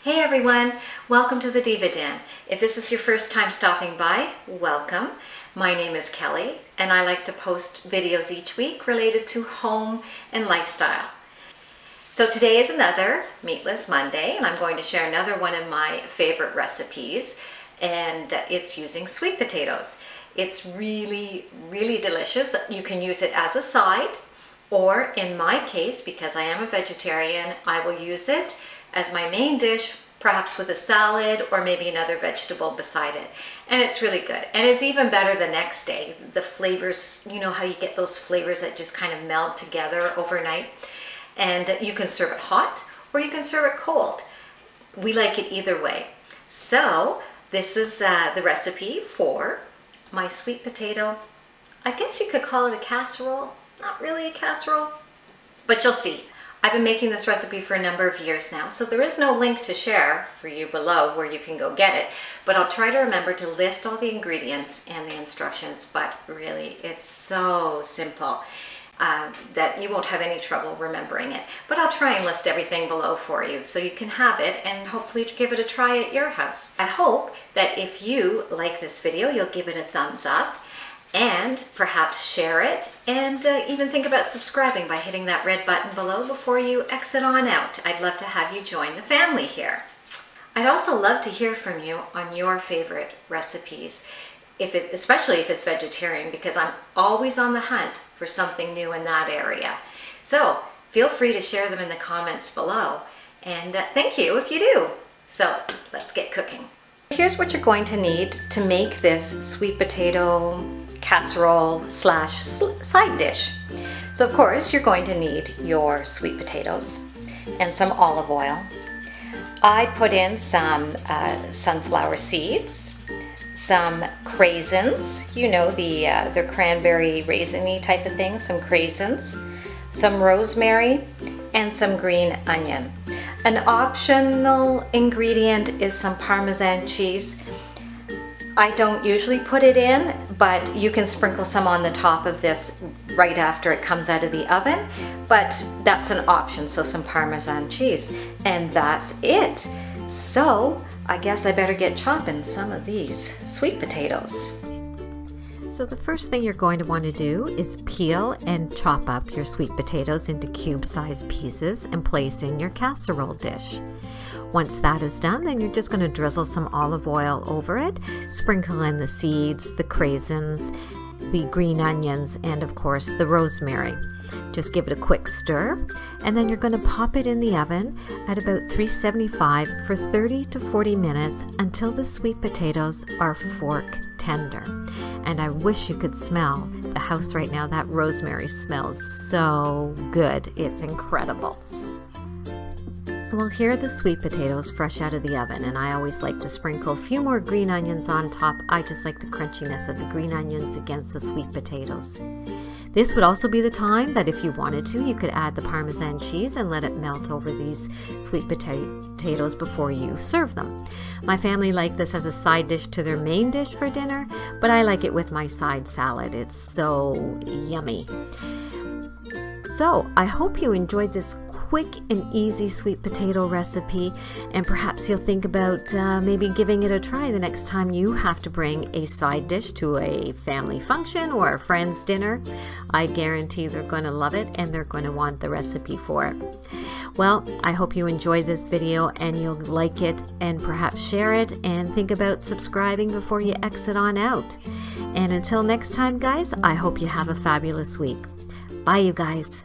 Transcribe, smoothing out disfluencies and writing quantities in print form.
Hey everyone, welcome to the Diva Den. If this is your first time stopping by, welcome. My name is Kelly and I like to post videos each week related to home and lifestyle. So today is another Meatless Monday and I'm going to share another one of my favorite recipes, and it's using sweet potatoes. It's really delicious. You can use it as a side, or in my case, because I am a vegetarian, I will use it as my main dish, perhaps with a salad or maybe another vegetable beside it. And it's really good. And it's even better the next day. The flavors, you know how you get those flavors that just kind of meld together overnight. And you can serve it hot or you can serve it cold. We like it either way. So this is the recipe for my sweet potato. I guess you could call it a casserole. Not really a casserole, but you'll see. I've been making this recipe for a number of years now, so there is no link to share for you below where you can go get it, but I'll try to remember to list all the ingredients and the instructions. But really, it's so simple that you won't have any trouble remembering it. But I'll try and list everything below for you so you can have it and hopefully give it a try at your house. I hope that if you like this video, you'll give it a thumbs up and perhaps share it, and even think about subscribing by hitting that red button below before you exit on out. I'd love to have you join the family here. I'd also love to hear from you on your favorite recipes, especially if it's vegetarian, because I'm always on the hunt for something new in that area. So feel free to share them in the comments below, and thank you if you do. So let's get cooking. Here's what you're going to need to make this sweet potato casserole slash side dish. So of course you're going to need your sweet potatoes and some olive oil. I put in some sunflower seeds, some craisins, you know, the cranberry raisin-y type of thing, some craisins, some rosemary, and some green onion. An optional ingredient is some parmesan cheese. I don't usually put it in, but you can sprinkle some on the top of this right after it comes out of the oven, but that's an option, so some parmesan cheese. And that's it. So I guess I better get chopping some of these sweet potatoes. So the first thing you're going to want to do is peel and chop up your sweet potatoes into cube-sized pieces and place in your casserole dish. Once that is done, then you're just going to drizzle some olive oil over it, sprinkle in the seeds, the craisins, the green onions, and of course the rosemary. Just give it a quick stir, and then you're going to pop it in the oven at about 375 for 30 to 40 minutes until the sweet potatoes are fork tender. And I wish you could smell the house right now. That rosemary smells so good. It's incredible. Well, here are the sweet potatoes fresh out of the oven, and I always like to sprinkle a few more green onions on top. I just like the crunchiness of the green onions against the sweet potatoes. This would also be the time that if you wanted to, you could add the parmesan cheese and let it melt over these sweet potatoes before you serve them. My family like this as a side dish to their main dish for dinner, but I like it with my side salad. It's so yummy. So I hope you enjoyed this quick and easy sweet potato recipe, and perhaps you'll think about maybe giving it a try the next time you have to bring a side dish to a family function or a friend's dinner. I guarantee they're going to love it and they're going to want the recipe for it. Well, I hope you enjoyed this video and you'll like it and perhaps share it, and think about subscribing before you exit on out. And until next time, guys, I hope you have a fabulous week. Bye, you guys.